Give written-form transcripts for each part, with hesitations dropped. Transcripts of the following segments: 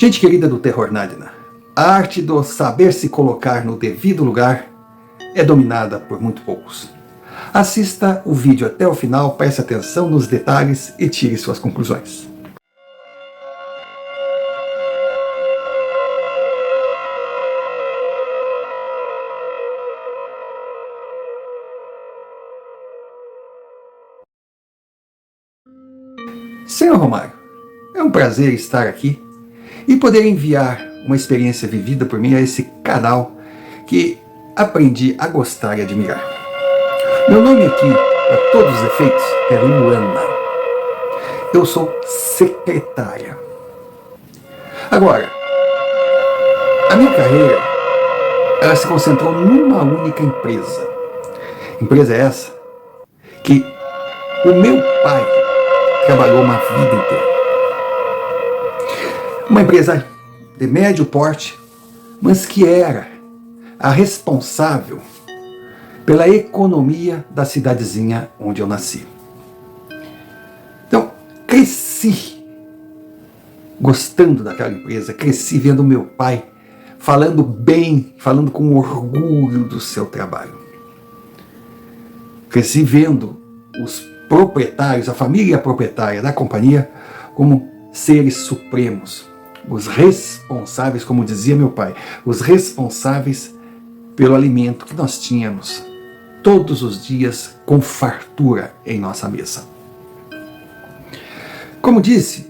Gente querida do Terror Nadina, a arte do saber se colocar no devido lugar é dominada por muito poucos. Assista o vídeo até o final, preste atenção nos detalhes e tire suas conclusões. Senhor Romário, é um prazer estar aqui e poder enviar uma experiência vivida por mim a esse canal que aprendi a gostar e admirar. Meu nome aqui, para todos os efeitos, é Luana. Eu sou secretária. Agora, a minha carreira, ela se concentrou numa única empresa. Empresa essa que o meu pai trabalhou uma vida inteira. Uma empresa de médio porte, mas que era a responsável pela economia da cidadezinha onde eu nasci. Então, cresci gostando daquela empresa, cresci vendo meu pai falando bem, falando com orgulho do seu trabalho. Cresci vendo os proprietários, a família proprietária da companhia, como seres supremos, os responsáveis, como dizia meu pai, os responsáveis pelo alimento que nós tínhamos todos os dias com fartura em nossa mesa. Como disse,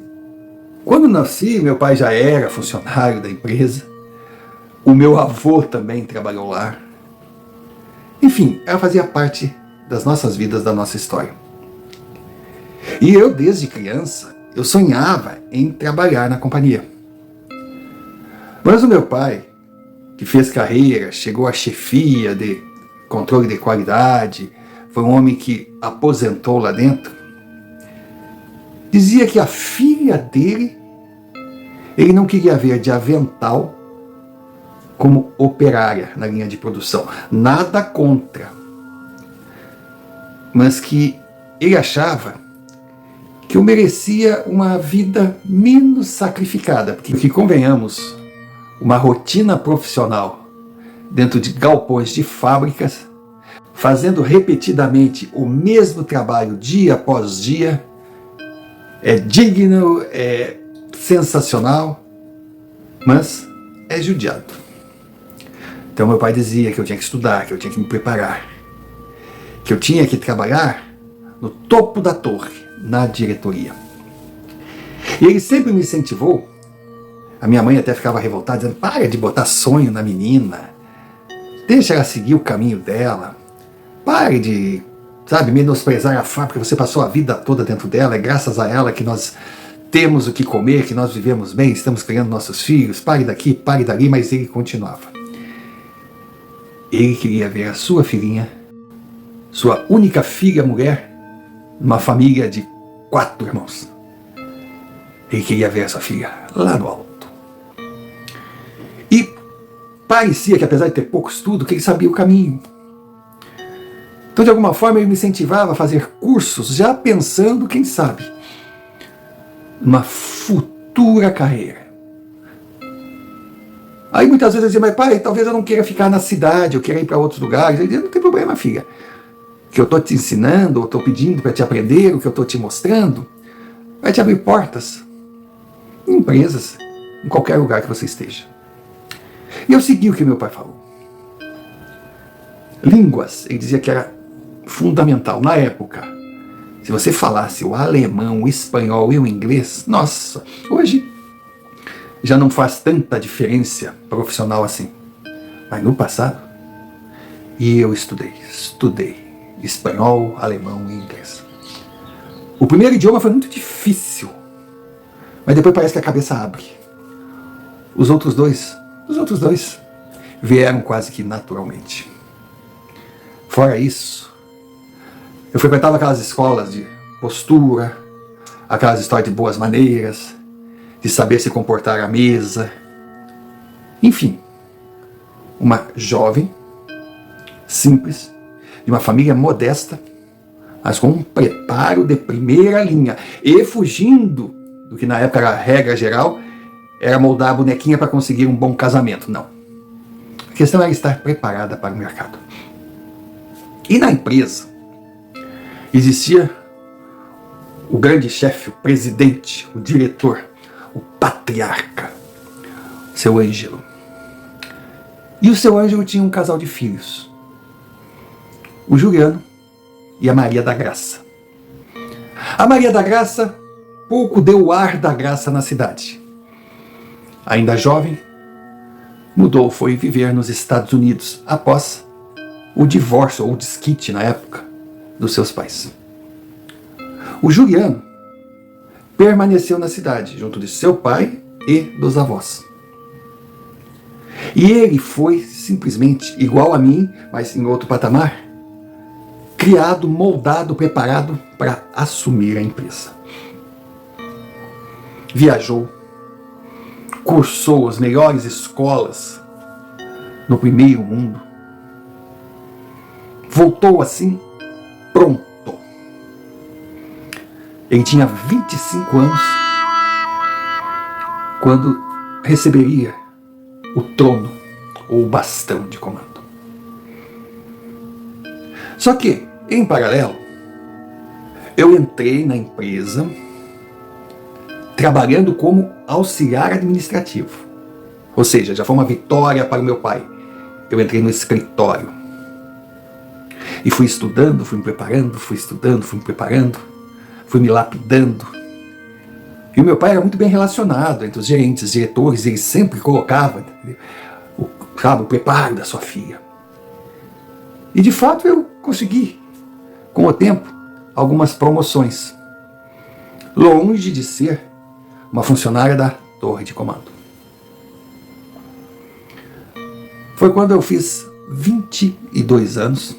quando nasci, meu pai já era funcionário da empresa, o meu avô também trabalhou lá. Enfim, ela fazia parte das nossas vidas, da nossa história. E eu, desde criança, eu sonhava em trabalhar na companhia. Mas o meu pai, que fez carreira, chegou à chefia de controle de qualidade, foi um homem que aposentou lá dentro, dizia que a filha dele, ele não queria ver de avental como operária na linha de produção. Nada contra. Mas que ele achava que eu merecia uma vida menos sacrificada, porque convenhamos, uma rotina profissional dentro de galpões de fábricas, fazendo repetidamente o mesmo trabalho dia após dia, é digno, é sensacional, mas é judiado. Então meu pai dizia que eu tinha que estudar, que eu tinha que me preparar, que eu tinha que trabalhar no topo da torre, na diretoria. E ele sempre me incentivou. A minha mãe até ficava revoltada, dizendo: para de botar sonho na menina, deixa ela seguir o caminho dela, pare de, menosprezar a fábrica, você passou a vida toda dentro dela, é graças a ela que nós temos o que comer, que nós vivemos bem, estamos criando nossos filhos, pare daqui, pare dali. Mas ele continuava. Ele queria ver a sua filhinha, sua única filha mulher, numa família de 4 irmãos. Ele queria ver a sua filha lá no alto. E parecia que, apesar de ter pouco estudo, que ele sabia o caminho. Então, de alguma forma, ele me incentivava a fazer cursos, já pensando, quem sabe, numa futura carreira. Aí muitas vezes eu dizia: mas pai, talvez eu não queira ficar na cidade, eu queira ir para outros lugares. Ele dizia: não tem problema, filha. O que eu estou te ensinando, ou estou pedindo para te aprender, o que eu estou te mostrando, vai te abrir portas em empresas, em qualquer lugar que você esteja. E eu segui o que meu pai falou. Línguas, ele dizia que era fundamental. Na época, se você falasse o alemão, o espanhol e o inglês, nossa, hoje já não faz tanta diferença profissional assim. Mas no passado, e eu estudei espanhol, alemão e inglês. O primeiro idioma foi muito difícil, mas depois parece que a cabeça abre. Os outros dois vieram quase que naturalmente. Fora isso, eu frequentava aquelas escolas de postura, aquelas histórias de boas maneiras, de saber se comportar à mesa. Enfim, uma jovem, simples, de uma família modesta, mas com um preparo de primeira linha, e fugindo do que na época era a regra geral, era moldar a bonequinha para conseguir um bom casamento. Não. A questão era estar preparada para o mercado. E na empresa existia o grande chefe, o presidente, o diretor, o patriarca, seu Ângelo. E o seu Ângelo tinha um casal de filhos, o Juliano e a Maria da Graça. A Maria da Graça pouco deu o ar da graça na cidade. Ainda jovem, mudou, foi viver nos Estados Unidos após o divórcio ou o desquite na época dos seus pais. O Juliano permaneceu na cidade, junto de seu pai e dos avós. E ele foi simplesmente igual a mim, mas em outro patamar, criado, moldado, preparado para assumir a empresa. Viajou, cursou as melhores escolas no primeiro mundo, voltou assim, pronto. Ele tinha 25 anos quando receberia o trono ou o bastão de comando. Só que, em paralelo, eu entrei na empresa trabalhando como auxiliar administrativo. Ou seja, já foi uma vitória para o meu pai. Eu entrei no escritório. E fui estudando, fui me preparando, fui estudando, fui me preparando, fui me lapidando. E o meu pai era muito bem relacionado entre os gerentes, diretores, ele sempre colocava o preparo da sua filha. E de fato eu consegui, com o tempo, algumas promoções. Longe de ser uma funcionária da torre de comando. Foi quando eu fiz 22 anos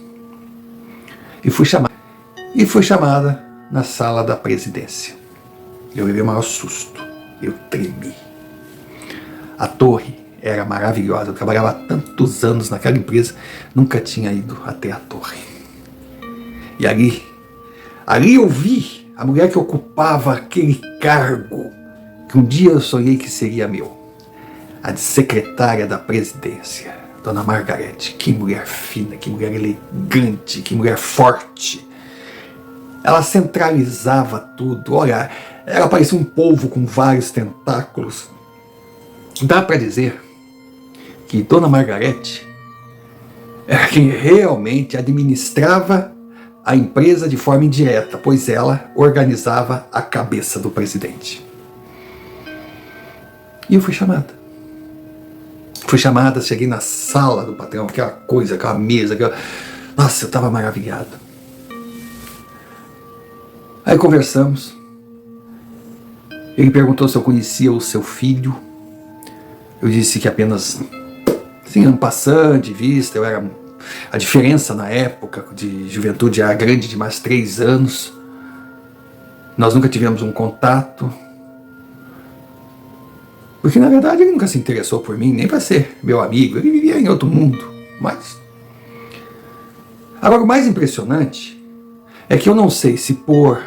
e fui chamada na sala da presidência. Eu levei o maior susto, eu tremi. A torre era maravilhosa, eu trabalhava há tantos anos naquela empresa, nunca tinha ido até a torre. E ali eu vi a mulher que ocupava aquele cargo, que um dia eu sonhei que seria meu, a de secretária da presidência, Dona Margarete. Que mulher fina, que mulher elegante, que mulher forte. Ela centralizava tudo, olha, ela parecia um polvo com vários tentáculos. Dá para dizer que Dona Margarete era quem realmente administrava a empresa de forma indireta, pois ela organizava a cabeça do presidente. E eu fui chamada. Cheguei na sala do patrão, aquela coisa, aquela mesa, Nossa, eu estava maravilhado. Aí conversamos. Ele perguntou se eu conhecia o seu filho. Eu disse que apenas, assim, um passant de vista, a diferença na época de juventude era grande de mais 3 anos. Nós nunca tivemos um contato. Porque na verdade ele nunca se interessou por mim, nem para ser meu amigo. Ele vivia em outro mundo. Mas agora o mais impressionante é que eu não sei se por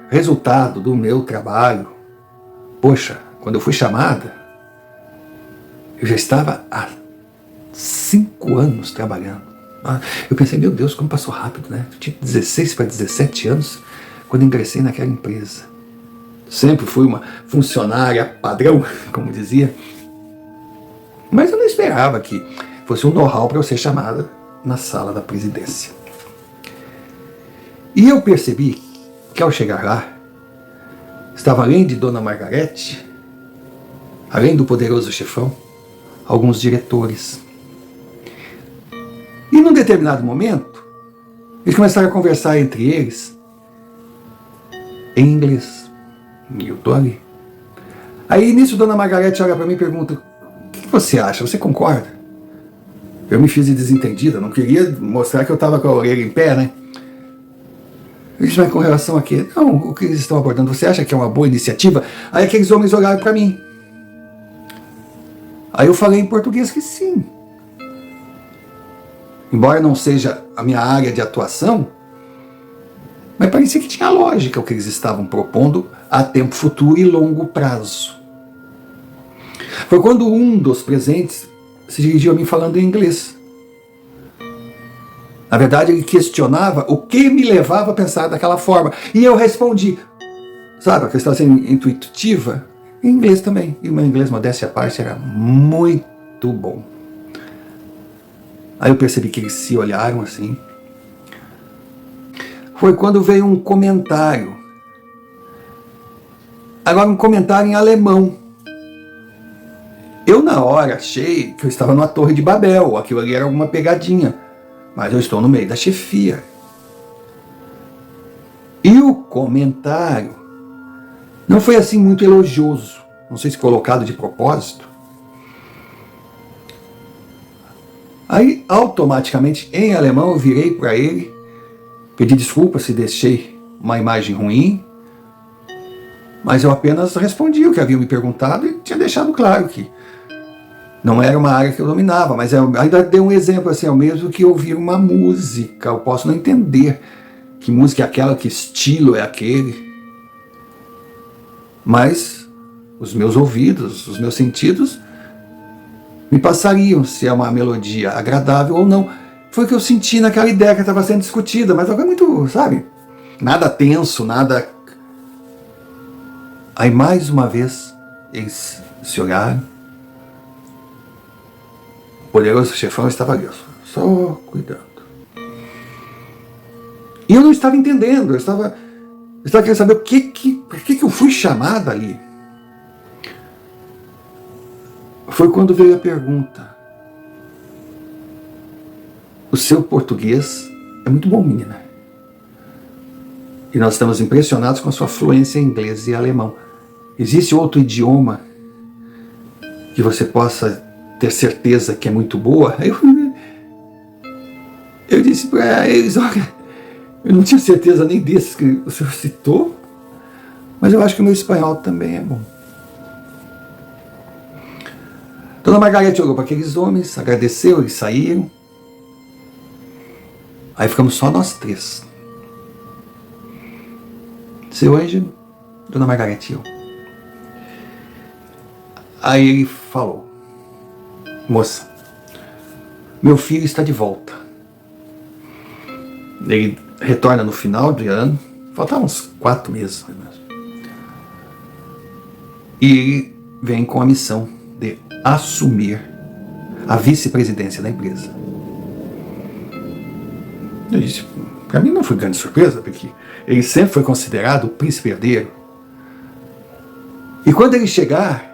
resultado do meu trabalho, poxa, quando eu fui chamada, eu já estava há 5 anos trabalhando. Eu pensei, meu Deus, como passou rápido, né? Eu tinha 16 para 17 anos quando ingressei naquela empresa. Sempre fui uma funcionária padrão, como dizia. Mas eu não esperava que fosse um know-how para eu ser chamada na sala da presidência. E eu percebi que ao chegar lá, estava além de Dona Margarete, além do poderoso chefão, alguns diretores. E num determinado momento, eles começaram a conversar entre eles em inglês. E eu tô ali. Aí nisso Dona Margarete olha para mim e pergunta: o que você acha? Você concorda? Eu me fiz de desentendida, não queria mostrar que eu estava com a orelha em pé, né? Eu disse, mas com relação a quê? Não, o que eles estão abordando, você acha que é uma boa iniciativa? Aí aqueles homens olharam para mim. Aí eu falei em português que sim. Embora não seja a minha área de atuação, mas parecia que tinha lógica o que eles estavam propondo a tempo futuro e longo prazo. Foi quando um dos presentes se dirigiu a mim falando em inglês. Na verdade, ele questionava o que me levava a pensar daquela forma. E eu respondi, sabe, a questão assim, intuitiva, em inglês também. E o meu inglês, modéstia à parte, era muito bom. Aí eu percebi que eles se olharam assim. Foi quando veio um comentário. Agora, um comentário em alemão. Eu, na hora, achei que eu estava numa torre de Babel. Aquilo ali era alguma pegadinha. Mas eu estou no meio da chefia. E o comentário não foi assim muito elogioso. Não sei se colocado de propósito. Aí, automaticamente, em alemão, eu virei para ele, pedi desculpa se deixei uma imagem ruim, mas eu apenas respondi o que havia me perguntado e tinha deixado claro que não era uma área que eu dominava, mas eu ainda dei um exemplo assim, é o mesmo que ouvir uma música. Eu posso não entender que música é aquela, que estilo é aquele, mas os meus ouvidos, os meus sentidos me passariam se é uma melodia agradável ou não. Foi o que eu senti naquela ideia que estava sendo discutida, mas algo muito, sabe, nada tenso, nada. Aí mais uma vez eles se olharam. O poderoso chefão estava ali, só cuidando. E eu não estava entendendo, eu estava querendo saber por que eu fui chamada ali. Foi quando veio a pergunta. O seu português é muito bom, menina. E nós estamos impressionados com a sua fluência em inglês e alemão. Existe outro idioma que você possa ter certeza que é muito boa? Eu disse para eles, olha, eu não tinha certeza nem desses que o senhor citou, mas eu acho que o meu espanhol também é bom. Dona Margarete olhou para aqueles homens, agradeceu, eles saíram. Aí ficamos só nós três. Seu Ângelo, Dona Margarete e eu. Aí ele falou, moça, meu filho está de volta. Ele retorna no final do ano, faltavam uns 4 meses. E ele vem com a missão de assumir a vice-presidência da empresa. Eu disse, para mim não foi grande surpresa, porque ele sempre foi considerado o príncipe herdeiro. E quando ele chegar,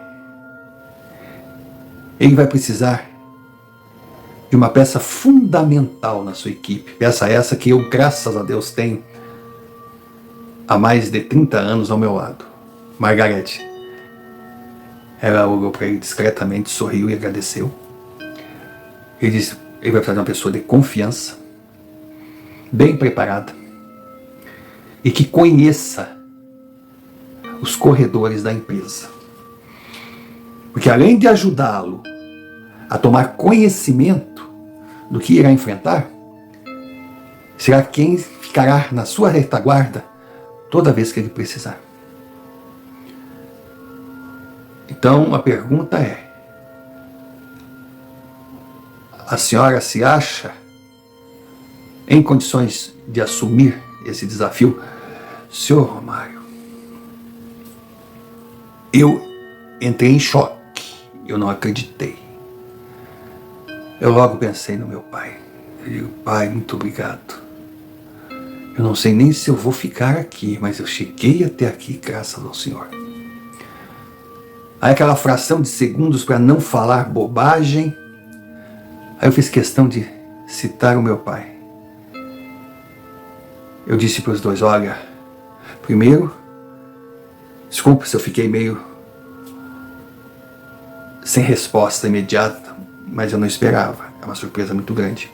ele vai precisar de uma peça fundamental na sua equipe. Peça essa que eu, graças a Deus, tenho há mais de 30 anos ao meu lado. Margarete. Ela olhou para ele discretamente, sorriu e agradeceu. Ele disse, ele vai precisar de uma pessoa de confiança, bem preparada, e que conheça os corredores da empresa. Porque além de ajudá-lo a tomar conhecimento do que irá enfrentar, será quem ficará na sua retaguarda toda vez que ele precisar. Então a pergunta é, a senhora se acha em condições de assumir esse desafio? Senhor Romário, eu entrei em choque, eu não acreditei. Eu logo pensei no meu pai. Eu digo, pai, muito obrigado. Eu não sei nem se eu vou ficar aqui, mas eu cheguei até aqui graças ao Senhor. Aí aquela fração de segundos para não falar bobagem. Aí eu fiz questão de citar o meu pai. Eu disse para os dois, olha, primeiro, desculpa se eu fiquei meio sem resposta imediata, mas eu não esperava. É uma surpresa muito grande.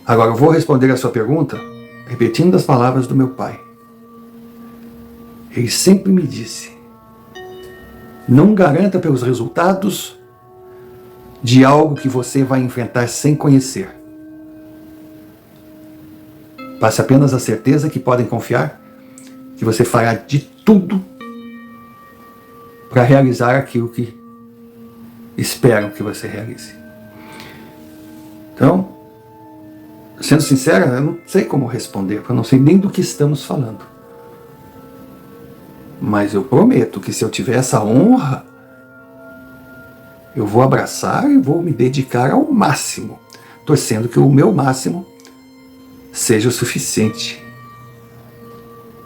Agora eu vou responder a sua pergunta repetindo as palavras do meu pai. Ele sempre me disse, não garanta pelos resultados de algo que você vai enfrentar sem conhecer. Passe apenas a certeza que podem confiar que você fará de tudo para realizar aquilo que esperam que você realize. Então, sendo sincero, eu não sei como responder, porque eu não sei nem do que estamos falando. Mas eu prometo que se eu tiver essa honra, eu vou abraçar e vou me dedicar ao máximo, torcendo que o meu máximo seja o suficiente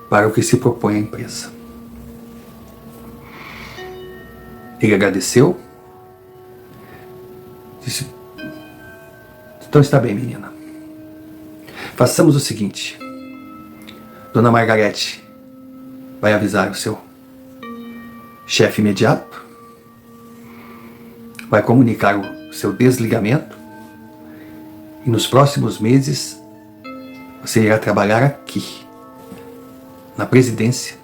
para o que se propõe a empresa. Ele agradeceu, disse: então está bem, menina. Façamos o seguinte: Dona Margarete vai avisar o seu chefe imediato, vai comunicar o seu desligamento, e nos próximos meses você irá trabalhar aqui, na presidência,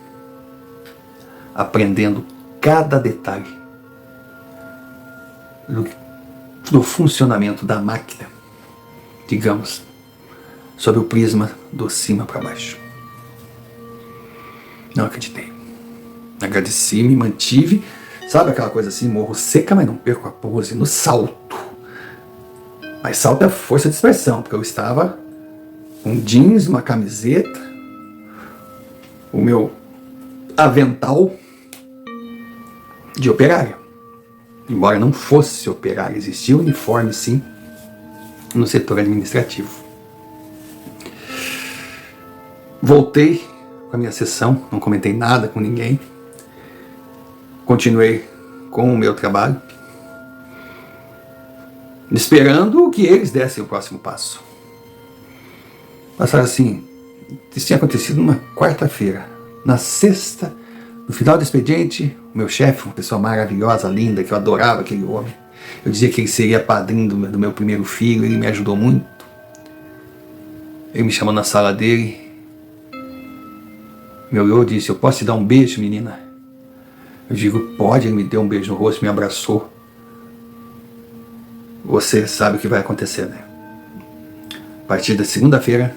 aprendendo cada detalhe do funcionamento da máquina, digamos, sob o prisma do cima para baixo. Não acreditei. Agradeci, me mantive, sabe aquela coisa assim, morro seca, mas não perco a pose, no salto. Mas salto é força de expressão, porque eu estava com jeans, uma camiseta, o meu avental de operário. Embora não fosse operário, existia uniforme sim no setor administrativo. Voltei com a minha sessão, não comentei nada com ninguém. Continuei com o meu trabalho, esperando que eles dessem o próximo passo. Passaram assim, isso tinha acontecido numa quarta-feira. Na sexta, no final do expediente, o meu chefe, uma pessoa maravilhosa, linda, que eu adorava aquele homem, eu dizia que ele seria padrinho do meu primeiro filho, ele me ajudou muito. Ele me chamou na sala dele, me olhou e disse: eu posso te dar um beijo, menina? Eu digo: pode. Ele me deu um beijo no rosto, me abraçou. Você sabe o que vai acontecer, né? A partir da segunda-feira,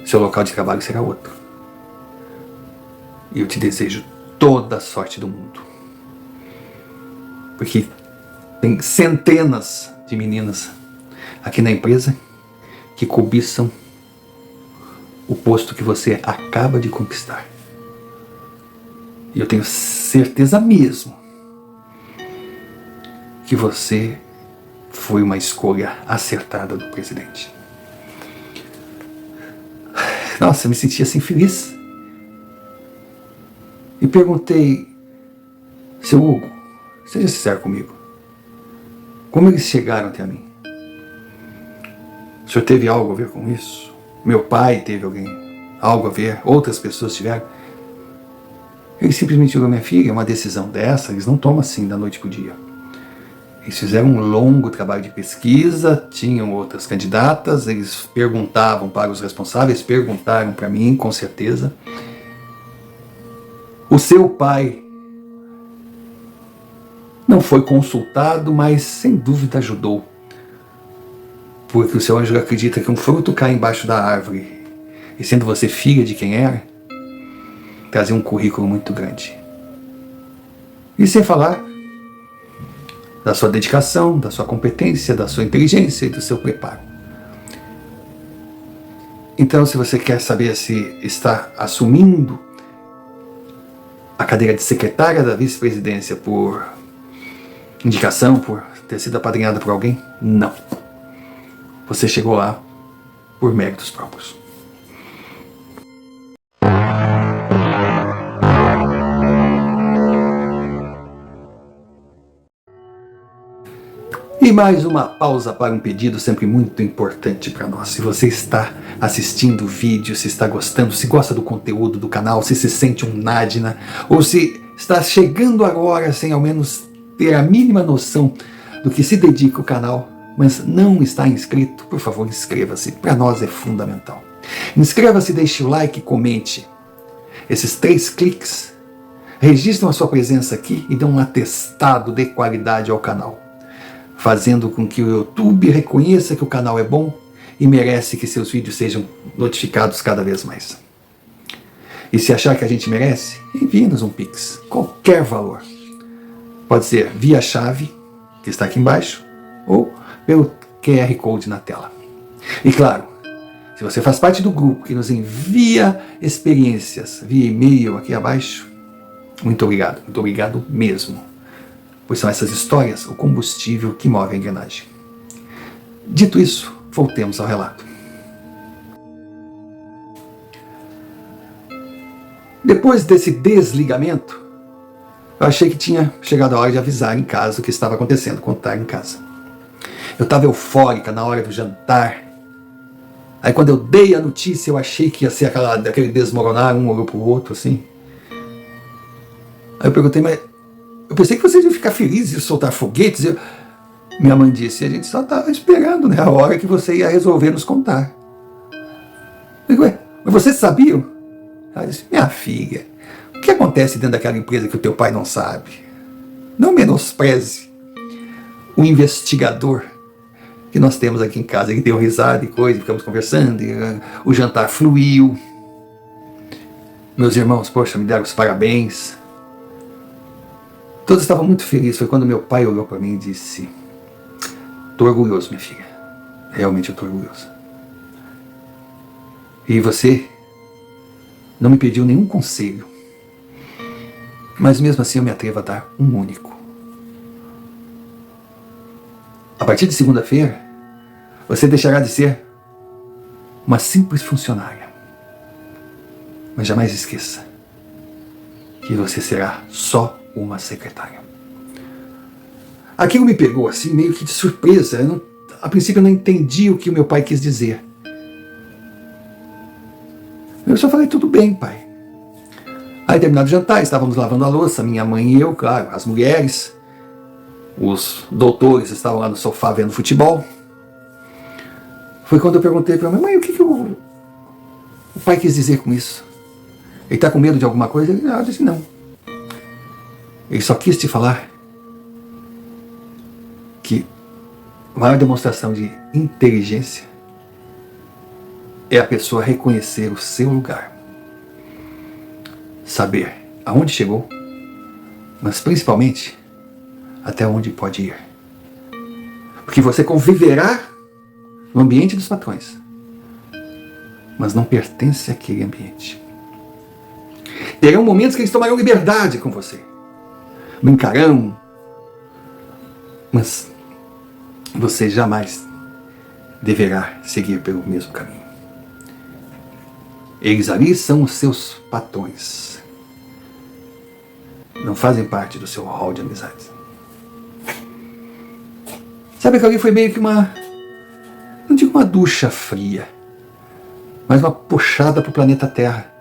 seu local de trabalho será outro. E eu te desejo toda a sorte do mundo. Porque tem centenas de meninas aqui na empresa que cobiçam o posto que você acaba de conquistar. E eu tenho certeza mesmo que você foi uma escolha acertada do presidente. Nossa, eu me senti assim feliz. E perguntei: seu Hugo, seja sincero comigo, como eles chegaram até mim? O senhor teve algo a ver com isso? Meu pai teve algo a ver? Outras pessoas tiveram? Ele simplesmente falou: minha filha, uma decisão dessa, eles não tomam assim da noite para o dia. Eles fizeram um longo trabalho de pesquisa, tinham outras candidatas, eles perguntavam para os responsáveis, perguntaram para mim, com certeza. O seu pai não foi consultado, mas sem dúvida ajudou. Porque o seu Ângelo acredita que um fruto cai embaixo da árvore. E sendo você filha de quem era, trazia um currículo muito grande. E sem falar da sua dedicação, da sua competência, da sua inteligência e do seu preparo. Então, se você quer saber se está assumindo a cadeira de secretária da vice-presidência por indicação, por ter sido apadrinhada por alguém, não. Você chegou lá por méritos próprios. E mais uma pausa para um pedido sempre muito importante para nós. Se você está assistindo o vídeo, se está gostando, se gosta do conteúdo do canal, se sente um Nadina, ou se está chegando agora sem ao menos ter a mínima noção do que se dedica o canal, mas não está inscrito, por favor, inscreva-se. Para nós é fundamental. Inscreva-se, deixe o like e comente. Esses 3 cliques registram a sua presença aqui e dão um atestado de qualidade ao canal, fazendo com que o YouTube reconheça que o canal é bom e merece que seus vídeos sejam notificados cada vez mais. E se achar que a gente merece, envie-nos um Pix, qualquer valor. Pode ser via chave, que está aqui embaixo, ou pelo QR Code na tela. E claro, se você faz parte do grupo que nos envia experiências via e-mail aqui abaixo, muito obrigado mesmo. Pois são essas histórias o combustível que move a engrenagem. Dito isso, voltemos ao relato. Depois desse desligamento, eu achei que tinha chegado a hora de avisar em casa o que estava acontecendo, contar em casa. Eu estava eufórica na hora do jantar. Aí quando eu dei a notícia, eu achei que ia ser aquele desmoronar, um olhou pro outro, assim. Aí eu perguntei, mas eu pensei que vocês iam ficar felizes de soltar foguetes. Minha mãe disse, a gente só estava esperando, né, a hora que você ia resolver nos contar. Eu falei, ué, mas vocês sabiam? Ela disse, minha filha, o que acontece dentro daquela empresa que o teu pai não sabe? Não menospreze o investigador que nós temos aqui em casa. Ele deu risada e coisa, ficamos conversando, e, o jantar fluiu. Meus irmãos, poxa, me deram os parabéns. Todos estavam muito felizes. Foi quando meu pai olhou para mim e disse, estou orgulhoso, minha filha. Realmente eu estou orgulhoso. E você não me pediu nenhum conselho. Mas mesmo assim eu me atrevo a dar um único. A partir de segunda-feira, você deixará de ser uma simples funcionária. Mas jamais esqueça que você será só uma secretária. Aquilo me pegou assim, meio que de surpresa. A princípio eu não entendi o que o meu pai quis dizer. Eu só falei, tudo bem, pai. Aí, terminado o jantar, estávamos lavando a louça, minha mãe e eu, claro, as mulheres. Os doutores estavam lá no sofá vendo futebol. Foi quando eu perguntei para a minha mãe, o que o pai quis dizer com isso? Ele está com medo de alguma coisa? Ela disse, não. Ele só quis te falar que a maior demonstração de inteligência é a pessoa reconhecer o seu lugar. Saber aonde chegou, mas principalmente até onde pode ir. Porque você conviverá no ambiente dos patrões, mas não pertence àquele ambiente. Terão momentos que eles tomarão liberdade com você, brincarão, mas você jamais deverá seguir pelo mesmo caminho. Eles ali são os seus patrões. Não fazem parte do seu hall de amizades. Sabe que ali foi meio que não digo uma ducha fria, mas uma puxada para o planeta Terra.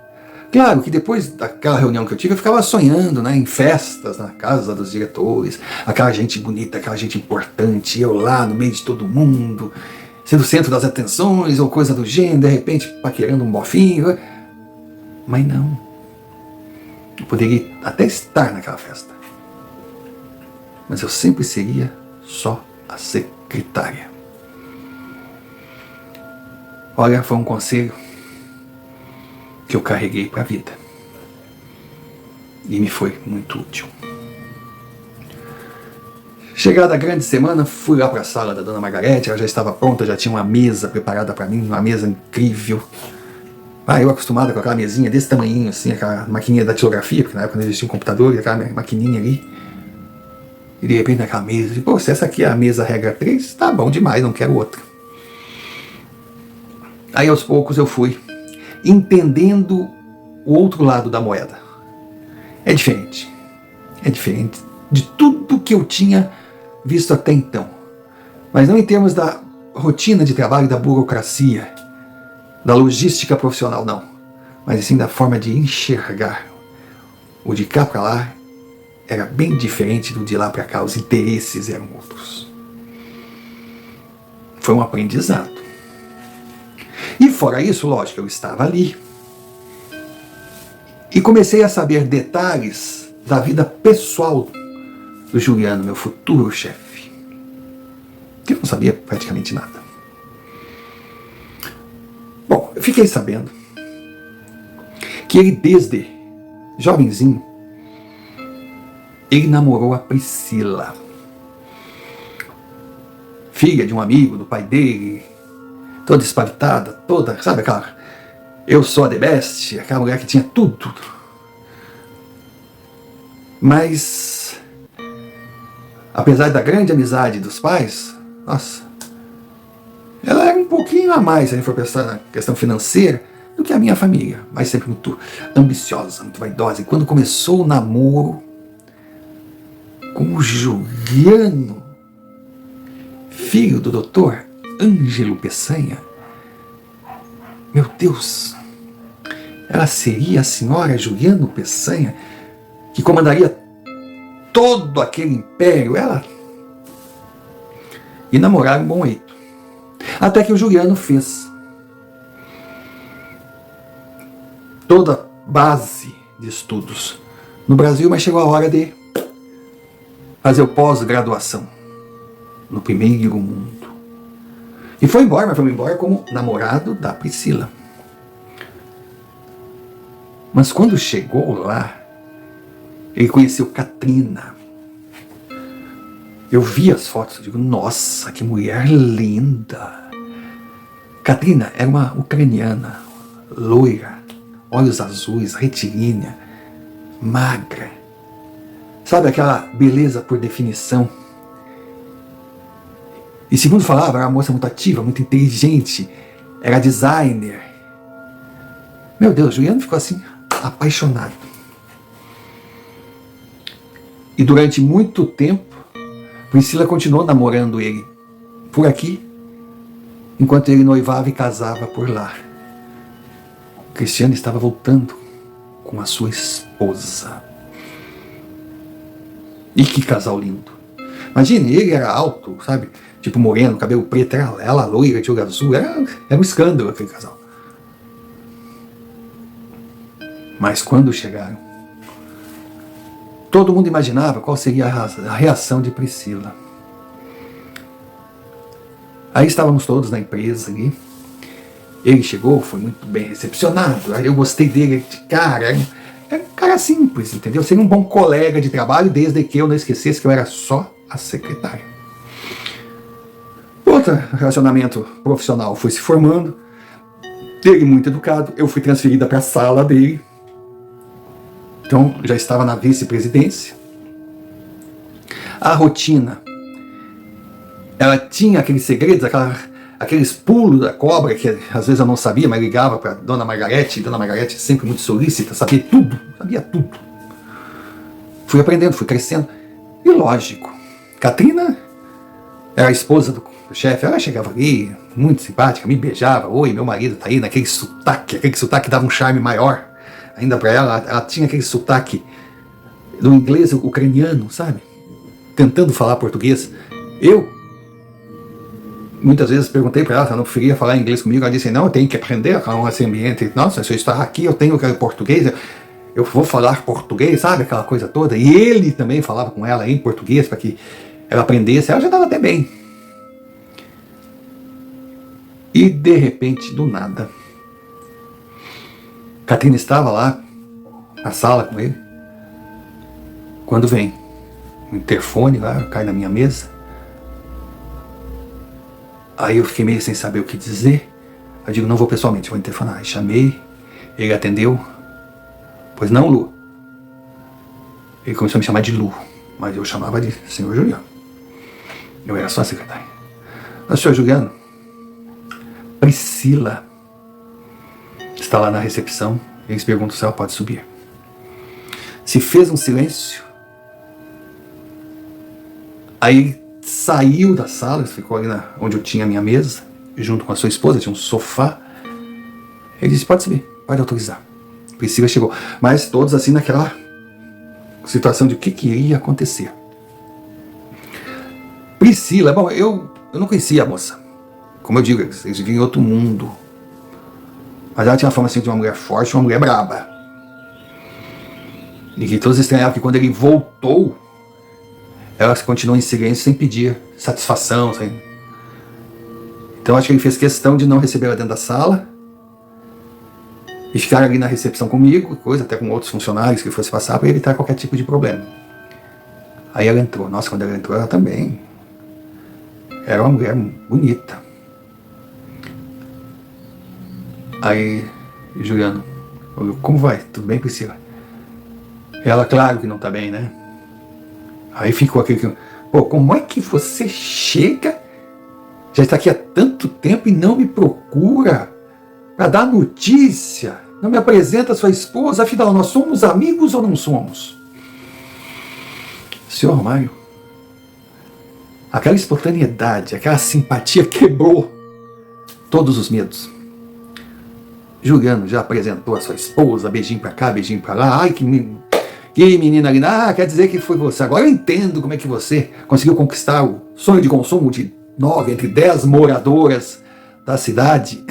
Claro que depois daquela reunião que eu tive, eu ficava sonhando, né, em festas, na casa dos diretores, aquela gente bonita, aquela gente importante, eu lá no meio de todo mundo, sendo o centro das atenções ou coisa do gênero, de repente paquerando um bofinho. Mas não. Eu poderia até estar naquela festa, mas eu sempre seria só a secretária. Olha, foi um conselho que eu carreguei para a vida e me foi muito útil. Chegada a grande semana, fui lá para a sala da dona Margarete. Ela já estava pronta, já tinha uma mesa preparada para mim, uma mesa incrível. Eu acostumado com aquela mesinha desse tamanhinho, assim, aquela maquininha da tipografia, porque na época não existia um computador, aquela maquininha ali. E de repente naquela mesa, pô, se essa aqui é a mesa regra 3, tá bom demais, não quero outra. Aí aos poucos eu fui entendendo o outro lado da moeda. É diferente de tudo que eu tinha visto até então. Mas não em termos da rotina de trabalho, da burocracia, da logística profissional, não. Mas sim da forma de enxergar. O de cá para lá era bem diferente do de lá para cá. Os interesses eram outros. Foi um aprendizado. E fora isso, lógico, eu estava ali. E comecei a saber detalhes da vida pessoal do Juliano, meu futuro chefe. Que eu não sabia praticamente nada. Bom, eu fiquei sabendo que ele, desde jovenzinho, ele namorou a Priscila, filha de um amigo do pai dele, toda espalitada, toda, sabe aquela, eu sou a the best, aquela mulher que tinha tudo. Mas, apesar da grande amizade dos pais, nossa, ela era um pouquinho a mais, se a gente for pensar na questão financeira, do que a minha família, mas sempre muito ambiciosa, muito vaidosa. E quando começou o namoro com o Juliano, filho do doutor Ângelo Peçanha, meu Deus, ela seria a senhora Juliano Peçanha, que comandaria todo aquele império, ela. E namoraram bom jeito. Até que o Juliano fez toda a base de estudos no Brasil, mas chegou a hora de fazer o pós-graduação no primeiro mundo. E foi embora, mas foi embora como namorado da Priscila. Mas quando chegou lá, ele conheceu Katrina. Eu vi as fotos e digo, nossa, que mulher linda. Katrina era uma ucraniana, loira, olhos azuis, retilínea, magra. Sabe aquela beleza por definição? E segundo falava, era uma moça muito ativa, muito inteligente, era designer. Meu Deus, Juliano ficou assim, apaixonado. E durante muito tempo, Priscila continuou namorando ele por aqui, enquanto ele noivava e casava por lá. Cristiano estava voltando com a sua esposa. E que casal lindo. Imagine, ele era alto, sabe? Tipo moreno, cabelo preto, ela loira, de olho azul. Era um escândalo aquele casal. Mas quando chegaram, todo mundo imaginava qual seria a reação de Priscila. Aí estávamos todos na empresa ali. Ele chegou, foi muito bem recepcionado. Aí eu gostei dele de cara. Era um cara simples, entendeu? Seria um bom colega de trabalho, desde que eu não esquecesse que eu era só a secretária. Outro relacionamento profissional foi se formando. Ele muito educado. Eu fui transferida para a sala dele. Então, já estava na vice-presidência. A rotina, ela tinha aqueles segredos, aqueles pulos da cobra, que às vezes eu não sabia, mas ligava para Dona Margarete, e Dona Margarete sempre muito solícita, sabia tudo. Fui aprendendo, fui crescendo. E lógico, Katrina era a esposa do chefe, ela chegava ali, muito simpática, me beijava, oi, meu marido tá aí, naquele sotaque dava um charme maior. Ainda para ela tinha aquele sotaque do inglês ucraniano, sabe? Tentando falar português. Eu, muitas vezes, perguntei para ela se ela não preferia falar inglês comigo. Ela disse, não, eu tenho que aprender com esse ambiente. Nossa, se eu estar aqui, eu tenho que português, eu vou falar português, sabe? Aquela coisa toda. E ele também falava com ela em português para que ela aprendesse. Ela já estava até bem. E, de repente, do nada, Katrina estava lá na sala com ele, quando vem o interfone lá, cai na minha mesa. Aí eu fiquei meio sem saber o que dizer. Eu digo, não vou pessoalmente, vou interfonar. Aí chamei, ele atendeu. Pois não, Lu? Ele começou a me chamar de Lu, mas eu chamava de senhor Juliano. Eu era só a secretária. Mas, senhor Juliano, Priscila está lá na recepção, eles perguntam se ela pode subir. Se fez um silêncio. Aí ele saiu da sala, ficou ali onde eu tinha a minha mesa, junto com a sua esposa, tinha um sofá. Ele disse, pode subir, pode autorizar. Priscila chegou, mas todos assim naquela situação de o que iria acontecer. Priscila, bom, eu não conhecia a moça. Como eu digo, eles viviam em outro mundo. Mas ela tinha a forma assim de uma mulher forte, uma mulher braba. E que todos estranhavam que quando ele voltou, ela continuou em silêncio sem pedir satisfação. Então acho que ele fez questão de não receber ela dentro da sala e ficar ali na recepção comigo, coisa até com outros funcionários que fosse passar para evitar qualquer tipo de problema. Aí ela entrou. Nossa, quando ela entrou, ela também era uma mulher bonita. Aí, Juliano, como vai? Tudo bem, Priscila? Ela, claro que não tá bem, né? Aí ficou aquele... Pô, como é que você chega, já está aqui há tanto tempo e não me procura para dar notícia? Não me apresenta sua esposa? Afinal, nós somos amigos ou não somos? Senhor Mário, aquela espontaneidade, aquela simpatia quebrou todos os medos. Juliano já apresentou a sua esposa, beijinho pra cá, beijinho pra lá. Ai, que menina linda. Ah, quer dizer que foi você. Agora eu entendo como é que você conseguiu conquistar o sonho de consumo de 9 entre 10 moradoras da cidade.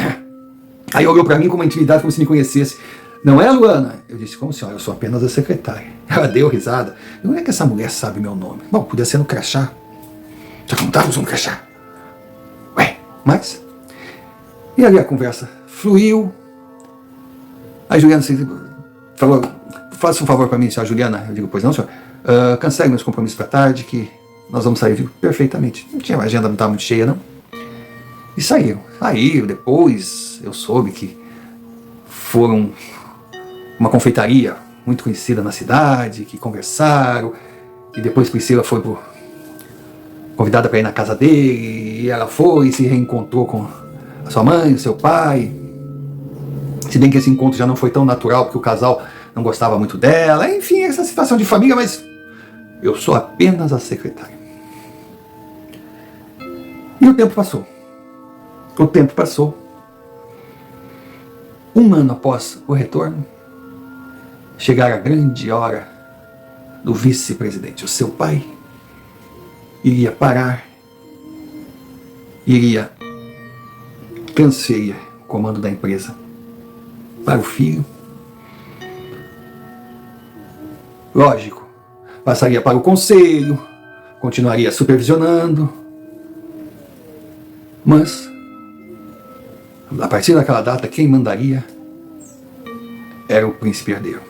Aí olhou pra mim com uma intimidade como se me conhecesse. Não é, Luana? Eu disse, como senhora, eu sou apenas a secretária. Ela deu risada. Não é que essa mulher sabe meu nome. Bom, podia ser no crachá. Já contávamos no crachá. Ué, mas... E ali a conversa fluiu. Aí Juliana falou, faça um favor para mim, senhora Juliana. Eu digo, pois não, senhor. Cancele meus compromissos para tarde, que nós vamos sair. Eu digo, perfeitamente. Não tinha, a agenda não estava muito cheia, não. E saíram. Aí, depois, eu soube que foram uma confeitaria muito conhecida na cidade, que conversaram, e depois Priscila foi convidada para ir na casa dele, e ela foi e se reencontrou com a sua mãe, o seu pai. Se bem que esse encontro já não foi tão natural, porque o casal não gostava muito dela. Enfim, essa situação de família, mas eu sou apenas a secretária. E o tempo passou. O tempo passou. Um ano após o retorno, chegara a grande hora do vice-presidente. O seu pai iria parar, iria transferir o comando da empresa para o filho. Lógico, passaria para o conselho, continuaria supervisionando, mas a partir daquela data quem mandaria era o príncipe herdeiro.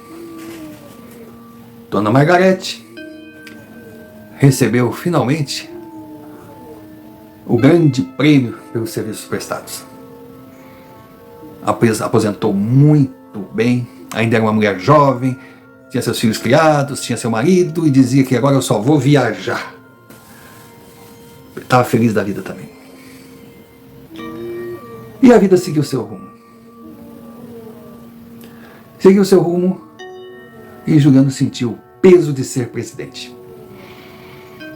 Dona Margarete recebeu finalmente o grande prêmio pelos serviços prestados. Aposentou muito bem, ainda era uma mulher jovem, tinha seus filhos criados, tinha seu marido e dizia que agora eu só vou viajar. Estava feliz da vida também. E a vida seguiu seu rumo. Seguiu seu rumo e Juliano sentiu o peso de ser presidente.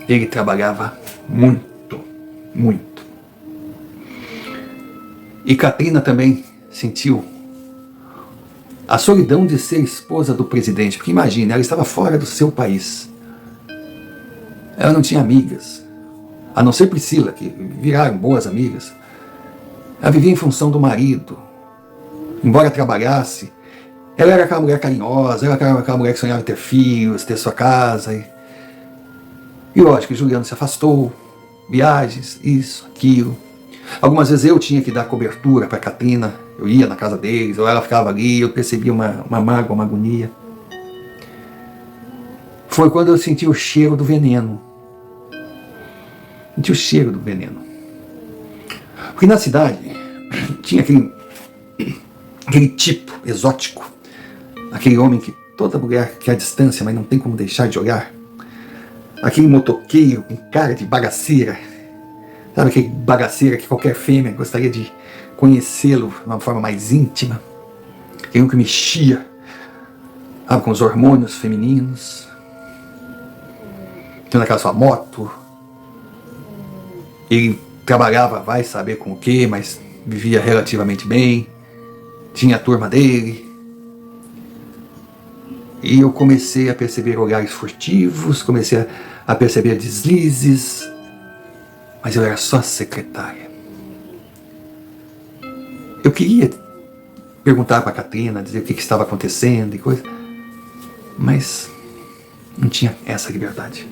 Ele trabalhava muito, muito. E Katrina também sentiu a solidão de ser esposa do presidente, porque imagine, ela estava fora do seu país. Ela não tinha amigas, a não ser Priscila, que viraram boas amigas. Ela vivia em função do marido. Embora trabalhasse, ela era aquela mulher carinhosa, ela era aquela mulher que sonhava em ter filhos, ter sua casa. E lógico, Juliano se afastou, viagens, isso, aquilo. Algumas vezes eu tinha que dar cobertura para a Katrina, eu ia na casa deles, ou ela ficava ali, eu percebia uma mágoa, uma agonia. Foi quando eu senti o cheiro do veneno. Senti o cheiro do veneno. Porque na cidade tinha aquele tipo exótico, aquele homem que toda mulher quer a distância, mas não tem como deixar de olhar. Aquele motoqueiro com cara de bagaceira. Sabe aquele bagaceira que qualquer fêmea gostaria de conhecê-lo de uma forma mais íntima? Aquele que mexia, sabe, com os hormônios femininos. Tendo aquela sua moto. Ele trabalhava, vai saber com o que, mas vivia relativamente bem. Tinha a turma dele. E eu comecei a perceber olhares furtivos, comecei a perceber deslizes, mas eu era só secretária. Eu queria perguntar para a Katrina, dizer o que estava acontecendo e coisa, mas não tinha essa liberdade.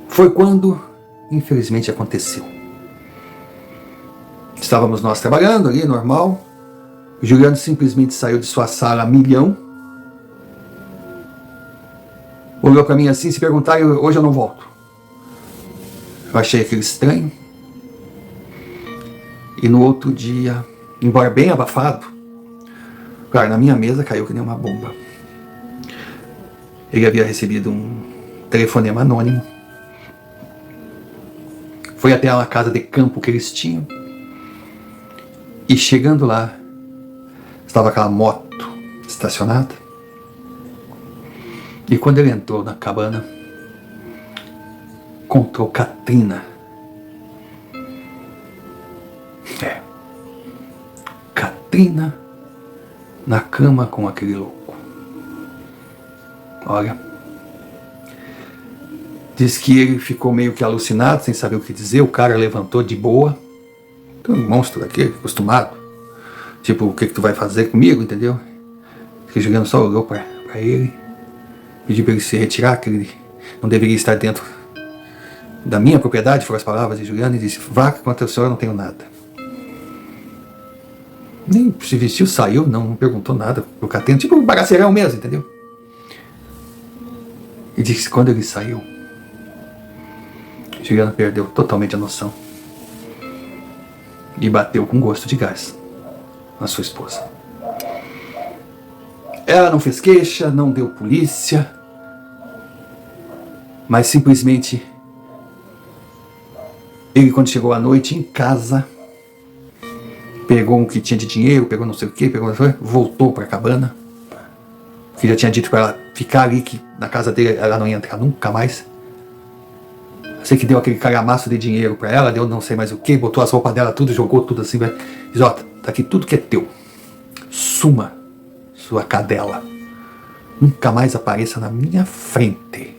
Foi quando, infelizmente, aconteceu. Estávamos nós trabalhando ali, normal. O Juliano simplesmente saiu de sua sala a milhão olhou para mim assim, se perguntarem, hoje eu não volto. Eu achei aquilo estranho. E no outro dia, embora bem abafado, claro, na minha mesa caiu que nem uma bomba. Ele havia recebido um telefonema anônimo. Foi até uma casa de campo que eles tinham. E chegando lá, estava aquela moto estacionada. E quando ele entrou na cabana, encontrou Katrina. Katrina na cama com aquele louco. Olha, diz que ele ficou meio que alucinado, sem saber o que dizer. O cara levantou de boa. Um monstro daquele, acostumado. Tipo, o que tu vai fazer comigo, entendeu? Que Juliano só olhou pra ele, pediu pra ele se retirar, que ele não deveria estar dentro da minha propriedade, foram as palavras de Juliano, e disse: vá, que contra o senhor eu não tenho nada. Nem se vestiu, saiu, não perguntou nada pro Cateno, tipo um bagaceirão mesmo, entendeu? E disse que quando ele saiu, Juliano perdeu totalmente a noção e bateu com gosto de gás na sua esposa. Ela não fez queixa, não deu polícia, mas simplesmente ele, quando chegou à noite em casa, pegou um que tinha de dinheiro, pegou não sei o que, voltou para a cabana, que já tinha dito para ela ficar ali, que na casa dele ela não ia entrar nunca mais. Sei que deu aquele calhamaço de dinheiro para ela, deu não sei mais o que, botou as roupas dela tudo, jogou tudo assim, diz: ó, tá aqui tudo que é teu, suma, sua cadela, nunca mais apareça na minha frente.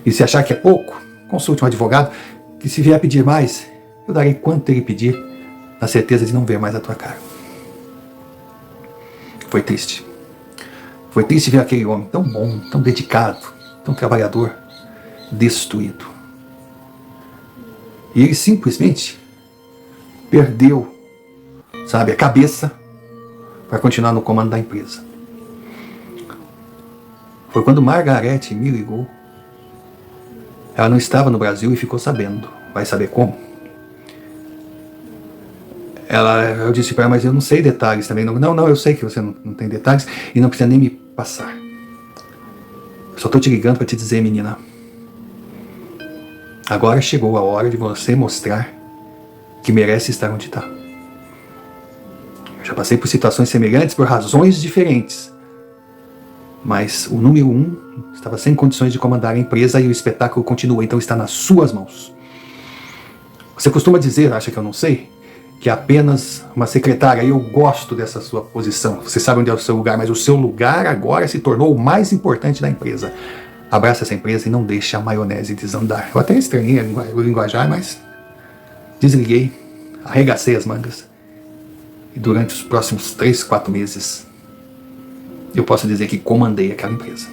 E se achar que é pouco, consulte um advogado, que se vier pedir mais, eu darei quanto ele pedir, na certeza de não ver mais a tua cara. Foi triste. Foi triste ver aquele homem tão bom, tão dedicado, tão trabalhador, destruído. E ele simplesmente perdeu, sabe, a cabeça para continuar no comando da empresa. Foi quando Margarete me ligou. Ela não estava no Brasil e ficou sabendo. Vai saber como? Eu disse para ela: mas eu não sei detalhes também. Não, eu sei que você não tem detalhes e não precisa nem me passar. Eu só estou te ligando para te dizer, menina, agora chegou a hora de você mostrar que merece estar onde está. Eu já passei por situações semelhantes por razões diferentes, mas o número 1 estava sem condições de comandar a empresa e o espetáculo continua, então está nas suas mãos. Você costuma dizer, acha que eu não sei, que é apenas uma secretária. Eu gosto dessa sua posição. Você sabe onde é o seu lugar, mas o seu lugar agora se tornou o mais importante da empresa. Abraça essa empresa e não deixe a maionese desandar. Eu até estranhei o linguajar, mas desliguei, arregacei as mangas. E durante os próximos 3, 4 meses, eu posso dizer que comandei aquela empresa.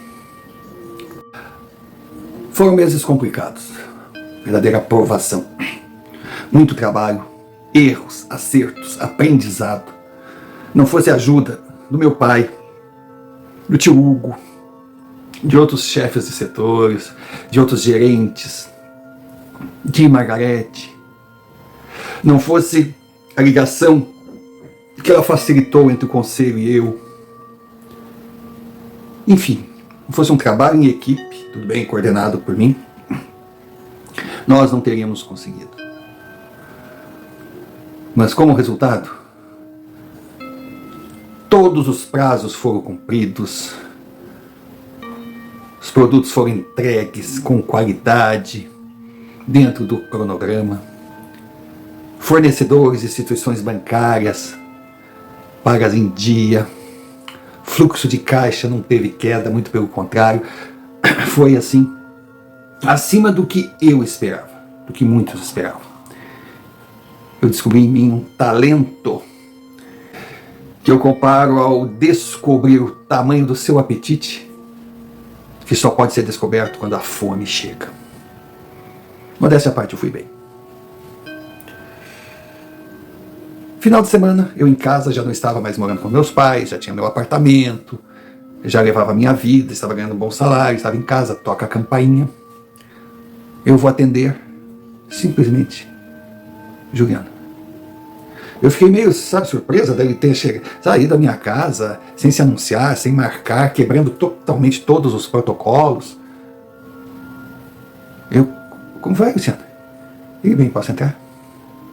Foram meses complicados, verdadeira provação. Muito trabalho, erros, acertos, aprendizado. Não fosse a ajuda do meu pai, do tio Hugo, de outros chefes de setores, de outros gerentes, de Margarete, não fosse a ligação que ela facilitou entre o conselho e eu, enfim, não fosse um trabalho em equipe, tudo bem, coordenado por mim, nós não teríamos conseguido. Mas como resultado, todos os prazos foram cumpridos, os produtos foram entregues com qualidade, dentro do cronograma, fornecedores, instituições bancárias, pagas em dia, fluxo de caixa não teve queda, muito pelo contrário, foi assim, acima do que eu esperava, do que muitos esperavam. Eu descobri em mim um talento que eu comparo ao descobrir o tamanho do seu apetite, que só pode ser descoberto quando a fome chega. Modéstia à parte, eu fui bem. Final de semana, eu em casa já não estava mais morando com meus pais, já tinha meu apartamento, já levava a minha vida, estava ganhando um bom salário, estava em casa, toca a campainha. Eu vou atender, simplesmente, Juliana. Eu fiquei meio, surpresa dele ter saído da minha casa, sem se anunciar, sem marcar, quebrando totalmente todos os protocolos. Como vai, Luciano? Ele bem, posso entrar?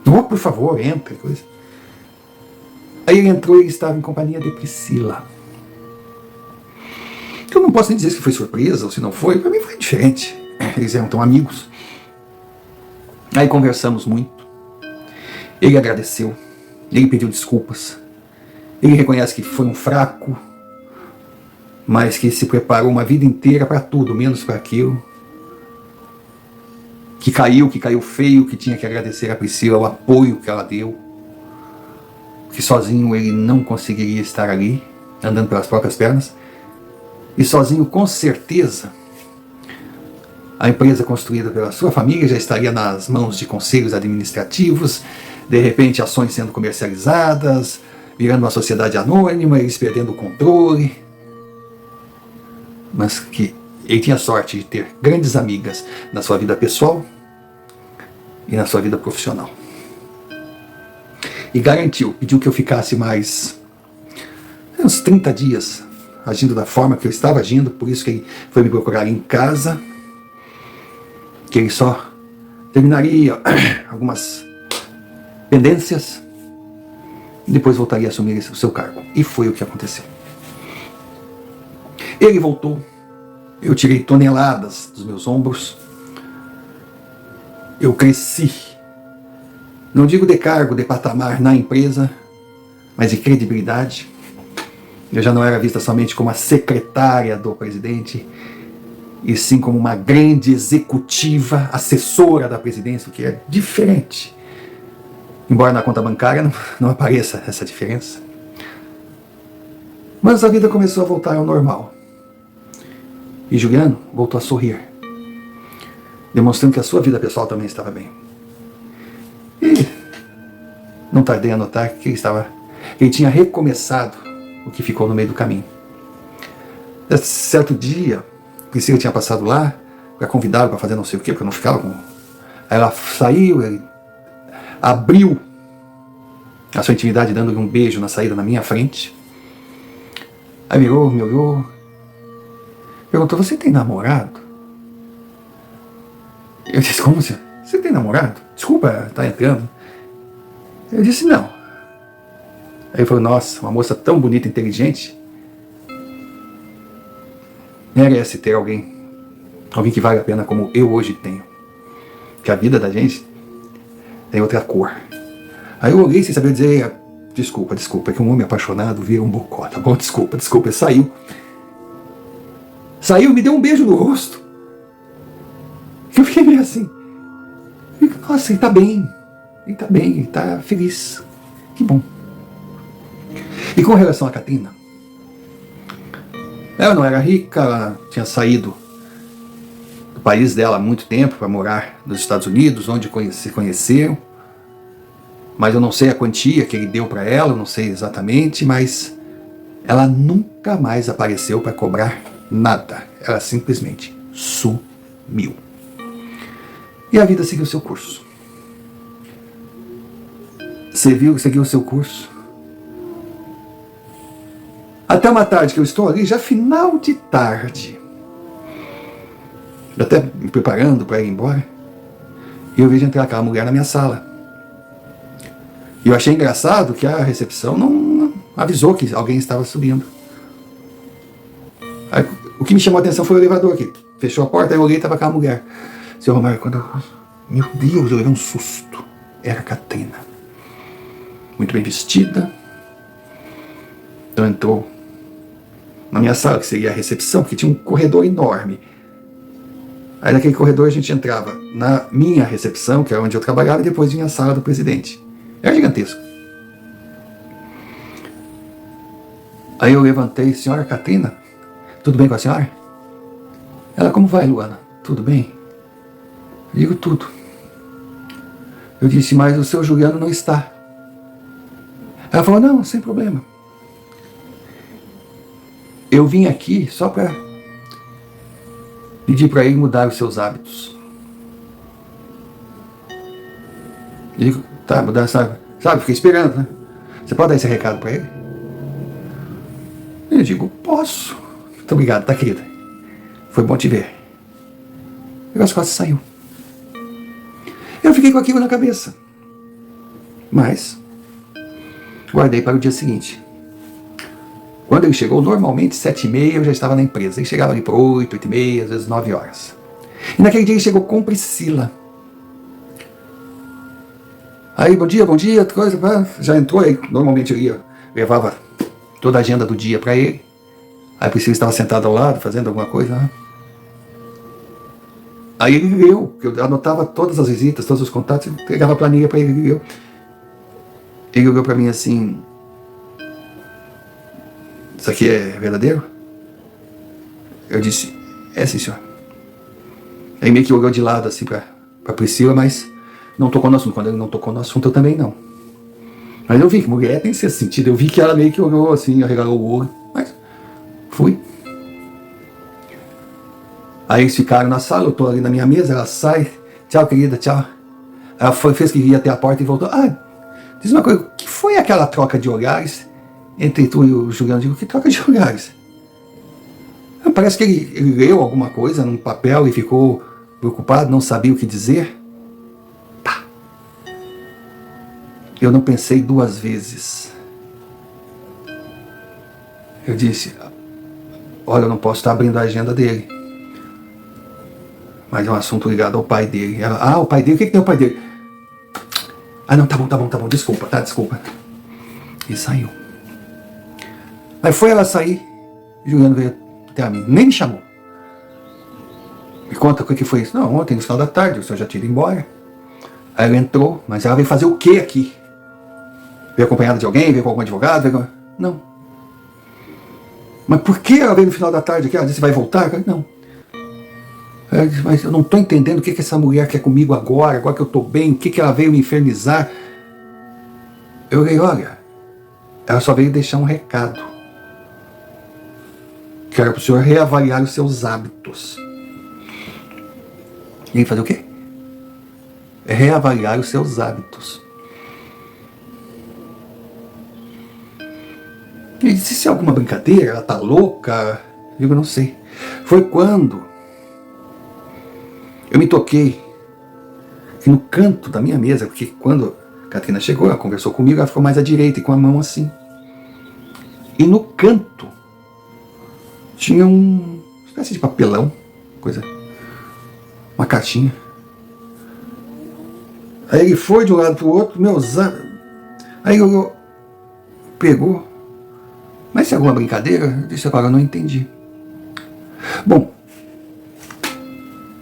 Oh, por favor, entra, coisa. Aí ele entrou e ele estava em companhia de Priscila. Eu não posso nem dizer se foi surpresa ou se não foi, para mim foi diferente. Eles eram tão amigos. Aí conversamos muito. Ele agradeceu. Ele pediu desculpas. Ele reconhece que foi um fraco, mas que se preparou uma vida inteira para tudo, menos para aquilo. Que caiu feio, que tinha que agradecer a Priscila o apoio que ela deu. Que sozinho ele não conseguiria estar ali, andando pelas próprias pernas. E sozinho, com certeza, a empresa construída pela sua família já estaria nas mãos de conselhos administrativos, de repente ações sendo comercializadas, virando uma sociedade anônima, eles perdendo o controle. Mas que ele tinha sorte de ter grandes amigas na sua vida pessoal e na sua vida profissional. E garantiu, pediu que eu ficasse mais uns 30 dias agindo da forma que eu estava agindo, por isso que ele foi me procurar em casa, que ele só terminaria algumas pendências e depois voltaria a assumir o seu cargo. E foi o que aconteceu. Ele voltou, eu tirei toneladas dos meus ombros, eu cresci, não digo de cargo, de patamar na empresa, mas de credibilidade. Eu já não era vista somente como a secretária do presidente, e sim como uma grande executiva, assessora da presidência, o que é diferente. Embora na conta bancária não apareça essa diferença. Mas a vida começou a voltar ao normal. E Juliano voltou a sorrir, demonstrando que a sua vida pessoal também estava bem. E não tardei a notar que ele tinha recomeçado o que ficou no meio do caminho. Certo dia, Priscila tinha passado lá para convidá-lo para fazer não sei o quê, porque eu não ficava com... Aí ela saiu, ele abriu a sua intimidade dando-lhe um beijo na saída na minha frente. Aí me olhou, perguntou, você tem namorado? Eu disse, como assim? Você tem namorado? Desculpa, tá entrando. Eu disse, não. Aí ele falou, nossa, uma moça tão bonita e inteligente merece ter alguém que vale a pena como eu hoje tenho. Que a vida da gente tem outra cor. Aí eu olhei sem saber dizer, desculpa, é que um homem apaixonado vira um bocó, tá bom? Desculpa, ele saiu. Saiu, me deu um beijo no rosto. Eu fiquei meio assim. Nossa, ele tá bem, ele tá feliz. Que bom. E com relação a Katrina, ela não era rica, ela tinha saído do país dela há muito tempo para morar nos Estados Unidos, onde se conheceram. Mas eu não sei a quantia que ele deu para ela, eu não sei exatamente, mas ela nunca mais apareceu para cobrar nada. Ela simplesmente sumiu. E a vida seguiu seu curso. Seguiu o seu curso. Até uma tarde que eu estou ali, já final de tarde, até me preparando para ir embora, e eu vejo entrar aquela mulher na minha sala. E eu achei engraçado que a recepção não avisou que alguém estava subindo. Aí, o que me chamou a atenção foi o elevador que fechou a porta, aí eu olhei e estava aquela mulher. Seu Romário, meu Deus, eu levei um susto. Era a Katrina. Muito bem vestida. Então entrou na minha sala, que seria a recepção, que tinha um corredor enorme. Aí naquele corredor a gente entrava na minha recepção, que era onde eu trabalhava, e depois vinha a sala do presidente. Era gigantesco. Aí eu levantei, senhora Katrina, tudo bem com a senhora? Ela, como vai, Luana? Tudo bem? Eu digo, tudo. Eu disse, mas o seu Juliano não está. Ela falou, não, sem problema. eu vim aqui só para pedir para ele mudar os seus hábitos. Eu digo, tá, mudar, sabe? Fiquei esperando, né? Você pode dar esse recado para ele? Eu digo, posso. Muito obrigado, tá, querida? Foi bom te ver. E as costas saiu. Eu fiquei com aquilo na cabeça. Mas guardei para o dia seguinte. Quando ele chegou, normalmente 7h30 eu já estava na empresa. Ele chegava ali por 8, 8h30, às vezes 9 horas. E naquele dia ele chegou com Priscila. Aí, bom dia, coisa, já entrou aí. Normalmente eu levava toda a agenda do dia para ele. Aí a Priscila estava sentada ao lado, fazendo alguma coisa. Né? Aí ele leu, eu anotava todas as visitas, todos os contatos, entregava a planilha para ele, ele leu. Ele olhou para mim assim, isso aqui é verdadeiro? Eu disse, é sim, senhor. Aí meio que olhou de lado assim para Priscila, mas não tocou no assunto. Quando ele não tocou no assunto, eu também não. Mas eu vi que mulher tem esse sentido, eu vi que ela meio que olhou assim, arregalou o olho, mas fui. Aí eles ficaram na sala, eu tô ali na minha mesa, ela sai, tchau querida, tchau. Ela fez que ia até a porta e voltou. Diz uma coisa, o que foi aquela troca de olhares entre tu e o Juliano? Eu digo, que troca de olhares? Parece que ele leu alguma coisa num papel e ficou preocupado, não sabia o que dizer. Tá. Eu não pensei 2 vezes. Eu disse, olha, eu não posso estar abrindo a agenda dele. Mas é um assunto ligado ao pai dele. Ela, o pai dele? O que tem o pai dele? Não, tá bom, desculpa, desculpa. E saiu. Aí foi ela sair, Juliano veio até a mim, nem me chamou. Me conta o que foi isso. Não, ontem no final da tarde, o senhor já tinha ido embora. Aí ela entrou, mas ela veio fazer o quê aqui? Veio acompanhada de alguém, veio com algum advogado? Não. Mas por que ela veio no final da tarde aqui? Ela disse, vai voltar? Não. Mas eu não estou entendendo o que essa mulher quer comigo agora que eu estou bem, o que ela veio me infernizar. Eu falei, olha, ela só veio deixar um recado. Que era para o senhor reavaliar os seus hábitos. E ele fazer o quê? Reavaliar os seus hábitos. Ele disse, se é alguma brincadeira, ela tá louca? Eu digo, não sei. Foi quando eu me toquei que no canto da minha mesa, porque quando a Catrina chegou, ela conversou comigo, ela ficou mais à direita e com a mão assim. E no canto tinha uma espécie de papelão, uma caixinha. Aí ele foi de um lado para o outro, aí eu pegou. Mas se é alguma brincadeira, eu disse, agora eu não entendi. Bom,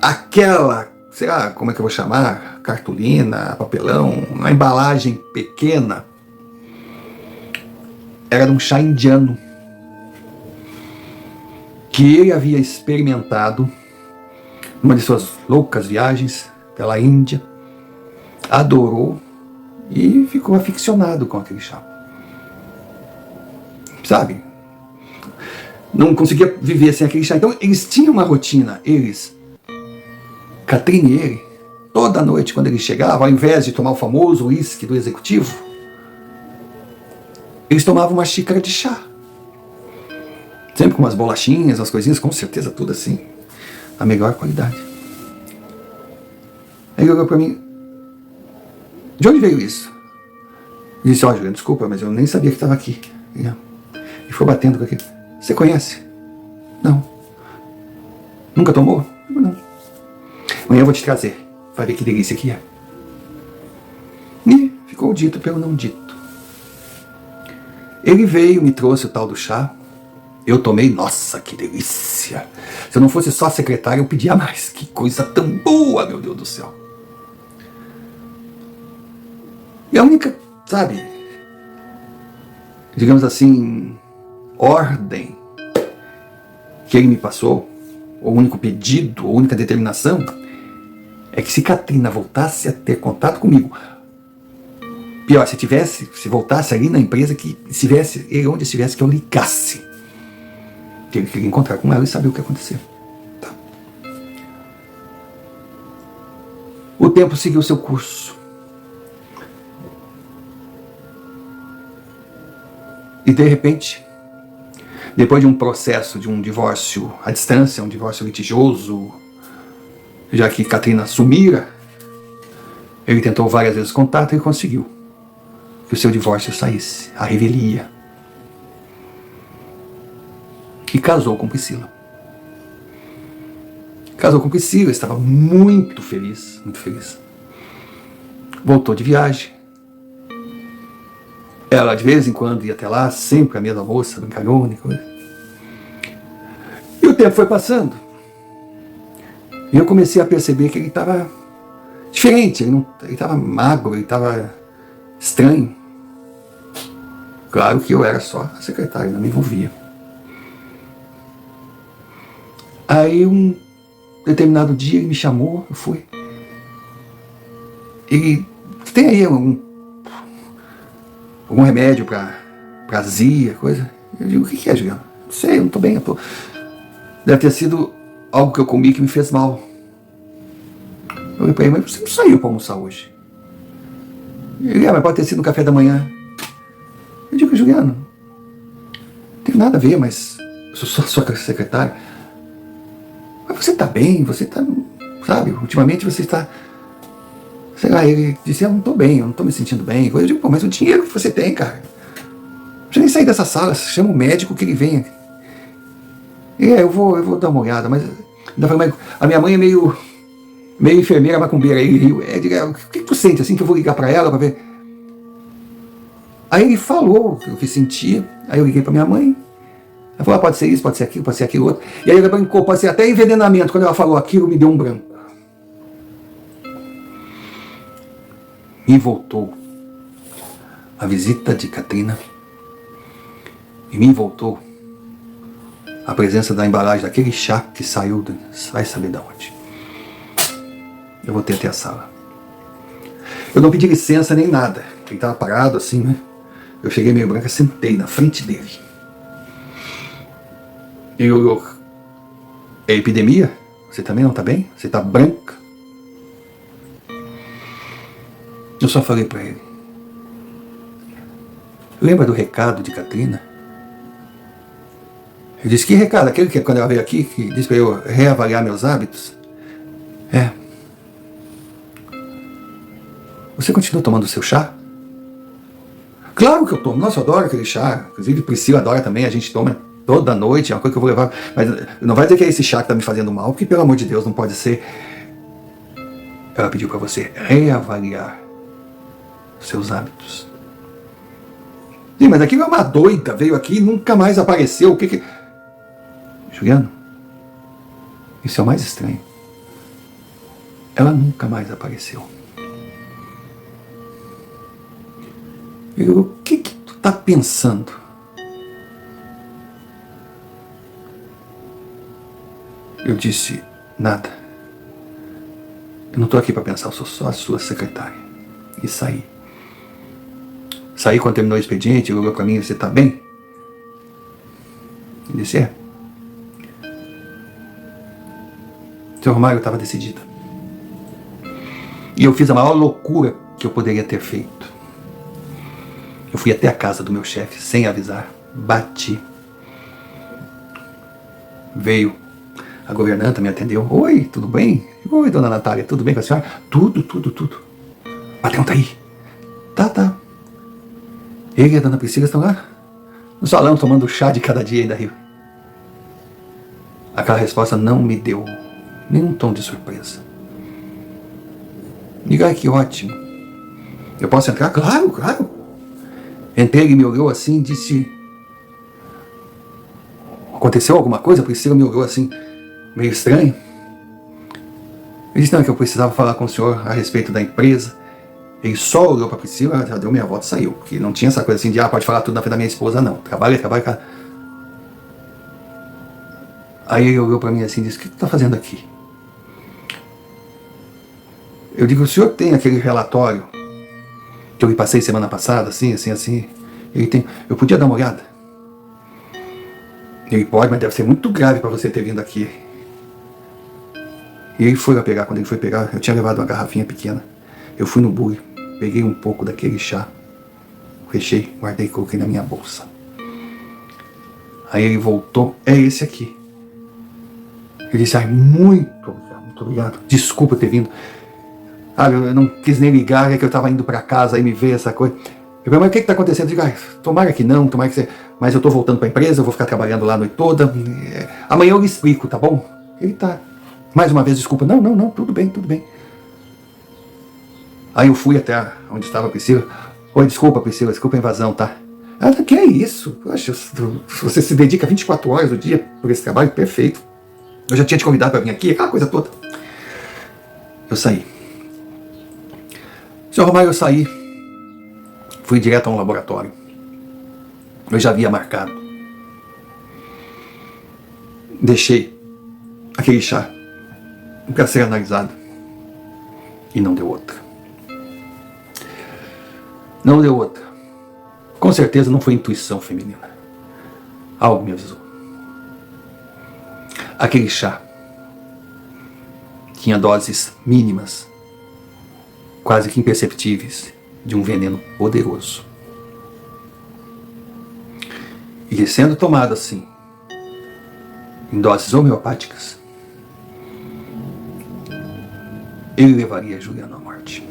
aquela, sei lá, como é que eu vou chamar? Cartolina, papelão, uma embalagem pequena, era de um chá indiano que ele havia experimentado numa de suas loucas viagens pela Índia, adorou e ficou aficionado com aquele chá. Sabe? Não conseguia viver sem aquele chá. Então eles tinham uma rotina, Catrina e ele, toda noite quando ele chegava, ao invés de tomar o famoso uísque do executivo, eles tomavam uma xícara de chá. Sempre com umas bolachinhas, umas coisinhas, com certeza tudo assim, a melhor qualidade. Aí ele olhou pra mim, de onde veio isso? E disse, Juliano, desculpa, mas eu nem sabia que estava aqui. E foi batendo com aquilo. Você conhece? Não. Nunca tomou? Não. Amanhã eu vou te trazer. Vai ver que delícia que é. E ficou dito pelo não dito. Ele veio, me trouxe o tal do chá. Eu tomei, nossa, que delícia. Se eu não fosse só a secretária, eu pedia mais. Que coisa tão boa, meu Deus do céu. E a única, sabe, digamos assim, ordem que ele me passou, o único pedido, a única determinação, é que se Catrina voltasse a ter contato comigo, pior, se voltasse ali na empresa, que estivesse, ele onde estivesse, que eu ligasse. que ele queria encontrar com ela e saber o que aconteceu. Tá. O tempo seguiu seu curso. E de repente, depois de um processo de um divórcio à distância, um divórcio litigioso, já que Katrina sumira, ele tentou várias vezes contato e conseguiu que o seu divórcio saísse, a revelia. E casou com Priscila. Casou com Priscila, estava muito feliz, muito feliz. Voltou de viagem. Ela de vez em quando ia até lá, sempre a mesma moça, brincalhona e coisa. E o tempo foi passando. E eu comecei a perceber que ele estava diferente, ele estava magro, ele estava estranho. Claro que eu era só a secretária, não me envolvia. Aí um determinado dia ele me chamou, eu fui. Ele tem aí algum remédio para azia, coisa? Eu digo, o que é, Juliano? Não sei, eu não estou bem. Deve ter sido algo que eu comi que me fez mal. Eu falei para ele, mas você não saiu para almoçar hoje? Ele, mas pode ter sido no café da manhã. Eu digo, Juliano, não tem nada a ver, mas eu sou só sua secretária. Mas você está bem, você está, sabe, ultimamente você está, sei lá, ele disse, eu não estou bem, eu não estou me sentindo bem. Eu digo, pô, mas o dinheiro que você tem, cara, não precisa nem sair dessa sala, chama o médico que ele venha. Eu vou dar uma olhada, mas a minha mãe é meio enfermeira macumbeira. Ele o que tu sente assim que eu vou ligar para ela para ver? Aí ele falou o que sentia, aí eu liguei para minha mãe. Ela falou, pode ser isso, pode ser aquilo outro. E aí ela brincou, pode ser até envenenamento. Quando ela falou aquilo, me deu um branco. E voltou a visita de Katrina. E me voltou a presença da embalagem daquele chá que saiu, vai saber de onde. Eu voltei até a sala. Eu não pedi licença nem nada. Ele estava parado assim, né? Eu cheguei meio branca, sentei na frente dele. Ele olhou. É epidemia? Você também não está bem? Você está branca? Eu só falei para ele. Lembra do recado de Katrina? Ele disse, que recado? Aquele que quando ela veio aqui, que disse para eu reavaliar meus hábitos? É. Você continua tomando o seu chá? Claro que eu tomo. Nossa, eu adoro aquele chá. Inclusive, Priscila adora também. A gente toma toda noite. É uma coisa que eu vou levar. Mas não vai dizer que é esse chá que está me fazendo mal, porque, pelo amor de Deus, não pode ser. Ela pediu para você reavaliar seus hábitos. Sim, mas aquilo é uma doida. Veio aqui e nunca mais apareceu. O que... Juliano, isso é o mais estranho. Ela nunca mais apareceu. O que tu está pensando? Eu disse, nada. Eu não estou aqui para pensar, eu sou só a sua secretária. E saí. Saí quando terminou o expediente, ele olhou para mim, você está bem? Eu disse, é. Seu Romário estava decidido. E eu fiz a maior loucura que eu poderia ter feito. Eu fui até a casa do meu chefe, sem avisar, bati. Veio a governanta, me atendeu. Oi, tudo bem? Oi, dona Natália, tudo bem com a senhora? Tudo. O patrão tá aí. Tá. Ele e a dona Priscila estão lá no salão tomando chá de cada dia ainda riu. Aquela resposta não me deu nenhum tom de surpresa. Diga, que ótimo. Eu posso entrar? Claro. Entrei, ele me olhou assim, disse, aconteceu alguma coisa? A Priscila me olhou assim, meio estranho. Ele disse, não, é que eu precisava falar com o senhor a respeito da empresa. Ele só olhou para a Priscila, já deu meia volta e saiu. Porque não tinha essa coisa assim de, pode falar tudo na frente da minha esposa, não. Trabalha. Aí ele olhou para mim assim e disse, o que tu está fazendo aqui? Eu digo, o senhor tem aquele relatório que eu lhe passei semana passada, assim. Ele tem, eu podia dar uma olhada? Ele pode, mas deve ser muito grave para você ter vindo aqui. E ele foi lá pegar. Quando ele foi pegar, eu tinha levado uma garrafinha pequena. Eu fui no bule, peguei um pouco daquele chá, fechei, guardei e coloquei na minha bolsa. Aí ele voltou, é esse aqui. Ele disse, ai, muito obrigado, desculpa ter vindo. Ah, eu não quis nem ligar, é que eu estava indo para casa, aí me veio essa coisa. Eu falei, mas o que está acontecendo? Eu digo, ah, tomara que não, tomara que você... Mas eu estou voltando para a empresa, eu vou ficar trabalhando lá a noite toda. Amanhã eu lhe explico, tá bom? Ele tá... Mais uma vez, desculpa. Não, tudo bem, tudo bem. Aí eu fui até onde estava a Priscila. Oi, desculpa, Priscila, desculpa a invasão, tá? Ela, que é isso? Poxa, você se dedica 24 horas do dia por esse trabalho, perfeito. Eu já tinha te convidado para vir aqui, aquela coisa toda. Eu saí. Senhor Romário, eu saí. Fui direto a um laboratório. Eu já havia marcado. Deixei aquele chá para ser analisado. E não deu outra. Não deu outra. Com certeza não foi intuição feminina. Algo me avisou. Aquele chá tinha doses mínimas, quase que imperceptíveis, de um veneno poderoso. E sendo tomado assim, em doses homeopáticas, ele levaria Juliano à morte.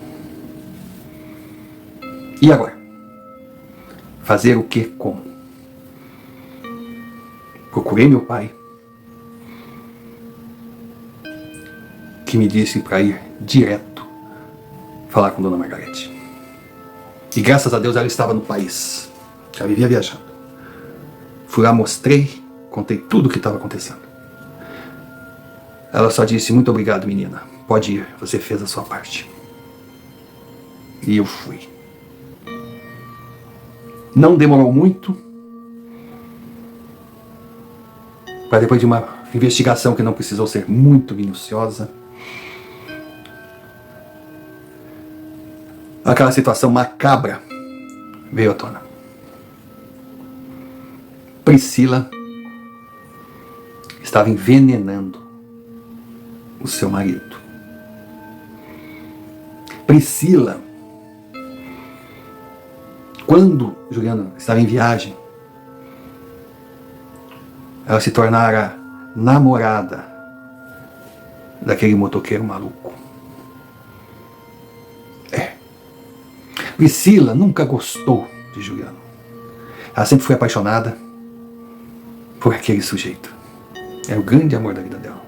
E agora? Fazer o que? Como? Procurei meu pai, que me disse para ir direto falar com Dona Margarete. E graças a Deus ela estava no país. Já vivia viajando. Fui lá, mostrei, contei tudo o que estava acontecendo. Ela só disse, muito obrigado, menina. Pode ir, você fez a sua parte. E eu fui. Não demorou muito, para depois de uma investigação que não precisou ser muito minuciosa, aquela situação macabra veio à tona. Priscila estava envenenando o seu marido. Priscila, quando Juliano estava em viagem, ela se tornara namorada daquele motoqueiro maluco. Priscila nunca gostou de Juliano. Ela sempre foi apaixonada por aquele sujeito. Era o grande amor da vida dela.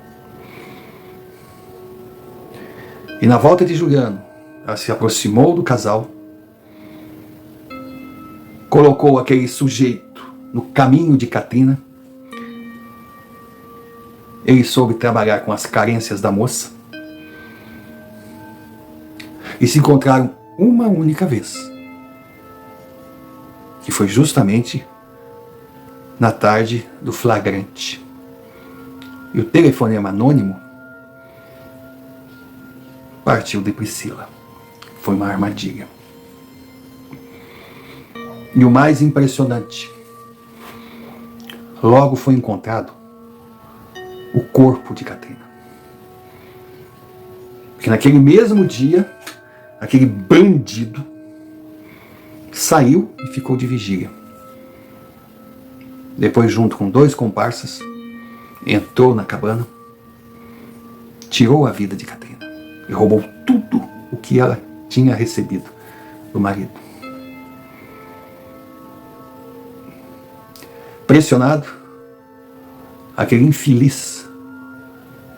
E na volta de Juliano, ela se aproximou do casal, colocou aquele sujeito no caminho de Katrina. Ele soube trabalhar com as carências da moça. E se encontraram uma única vez. Que foi justamente na tarde do flagrante. E o telefonema anônimo partiu de Priscila. Foi uma armadilha. E o mais impressionante, logo foi encontrado o corpo de Katrina. Porque naquele mesmo dia, aquele bandido saiu e ficou de vigília. Depois, junto com 2 comparsas, entrou na cabana, tirou a vida de Katrina e roubou tudo o que ela tinha recebido do marido. Pressionado, aquele infeliz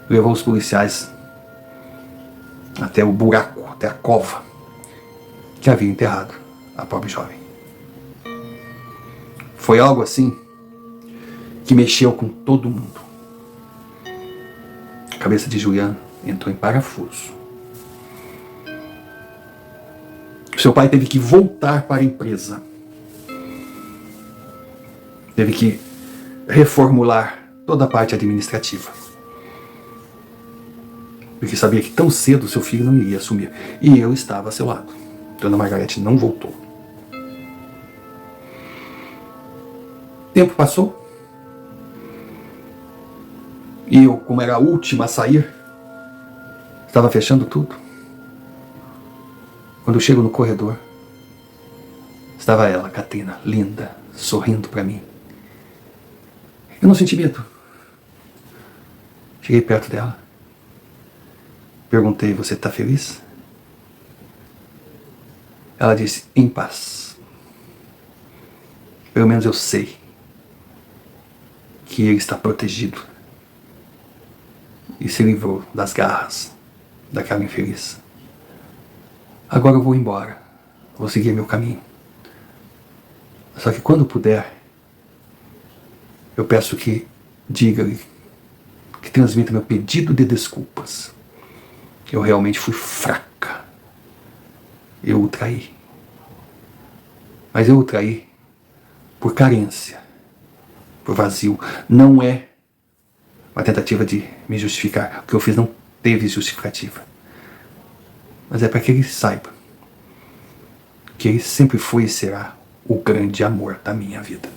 levou os policiais até o buraco, até a cova que havia enterrado a pobre jovem. Foi algo assim que mexeu com todo mundo. A cabeça de Juliano entrou em parafuso. Seu pai teve que voltar para a empresa. Teve que reformular toda a parte administrativa. Porque sabia que tão cedo seu filho não iria assumir. E eu estava a seu lado. Dona Margarete não voltou. Tempo passou. E eu, como era a última a sair, estava fechando tudo. Quando eu chego no corredor, estava ela, Katrina, linda, sorrindo para mim. Eu não senti medo. Cheguei perto dela. Perguntei, você está feliz? Ela disse, em paz. Pelo menos eu sei que ele está protegido e se livrou das garras daquela infeliz. Agora eu vou embora. Vou seguir meu caminho. Só que quando puder, eu peço que diga-lhe, que transmita meu pedido de desculpas. Eu realmente fui fraca. Eu o traí. Mas eu o traí por carência, por vazio. Não é uma tentativa de me justificar. O que eu fiz não teve justificativa. Mas é para que ele saiba que ele sempre foi e será o grande amor da minha vida.